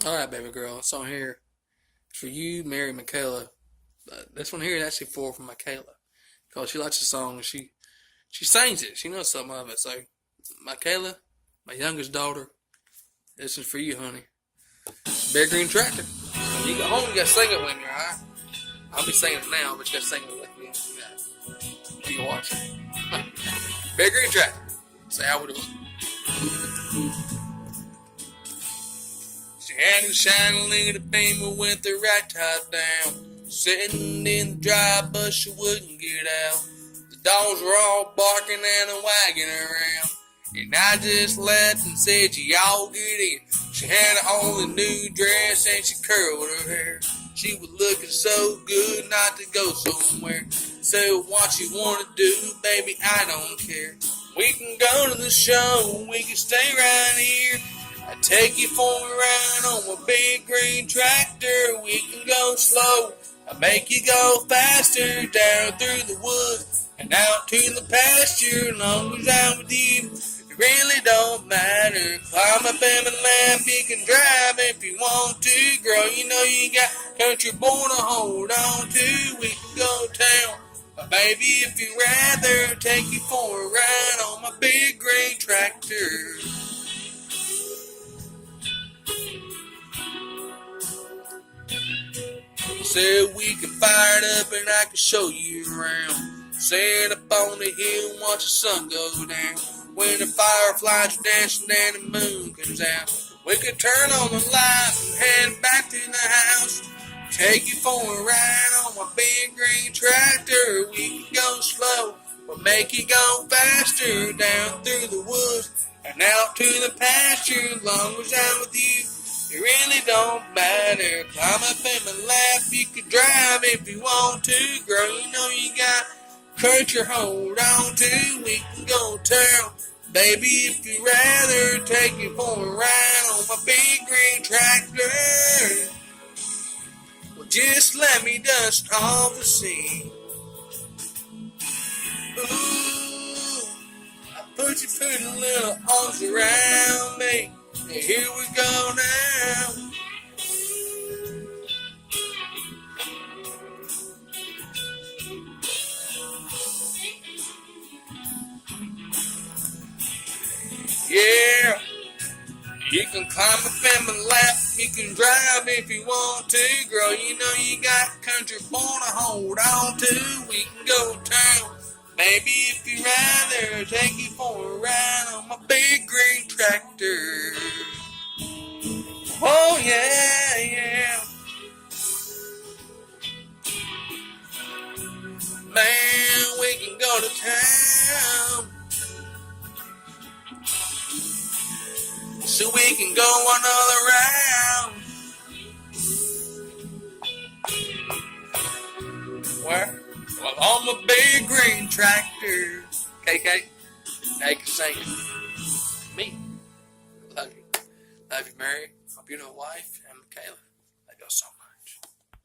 Alright, baby girl, this song here is for you, Mary Michaela. This one here is actually for Michaela. Because she likes the song and she sings it. She knows some of it. So, Michaela, my youngest daughter, this is for you, honey. Bear Green Tractor. When you go home, you gotta sing it with me, alright? I'll be singing it now, but you gotta sing it with me. You can watch it. Bear Green Tractor. Say how we do it. She had a shiny little beamer with the right top down, sitting in the drive, but she wouldn't get out. The dogs were all barking and a wagging around, and I just laughed and said, "Y'all get in." She had on a new dress and she curled her hair. She was looking so good not to go somewhere. So what you wanna do, baby, I don't care. We can go to the show, we can stay right here. I take you for a ride on my big green tractor. We can go slow, I make you go faster. Down through the woods and out to the pasture. Long as I'm with you, it really don't matter. Climb up in my lap, you can drive if you want to. Girl, you know you got country born to hold on to. We can go town, but baby, if you'd rather, take you for a ride on my big green tractor. Said we can fire it up and I can show you around. Sit up on the hill and watch the sun go down. When the fireflies are dancing and the moon comes out, we could turn on the lights and head back to the house. Take you for a ride on my big green tractor. We can go slow, but make you go faster. Down through the woods and out to the pasture. As long as I'm with you, it really don't matter. Climb up in my lap, you can drive if you want to. Girl, you know you got country hold on to. We can go town, baby, if you'd rather, take you for a ride on my big green tractor. Well, just let me dust off the seat. Ooh, I put your pretty little arms around me. And here we go now. Yeah, you can climb up in my lap, you can drive if you want to. Girl, you know you got country born to hold on to. We can go town, maybe if you'd rather, take you for a ride on my big green tractor. Oh yeah, yeah. Man, we can go to town, so we can go another round. Where? Well, on my big green tractor. KK, now you can sing it. Me. Love you. Love you, Mary. Hope you know wife and Michaela. That goes so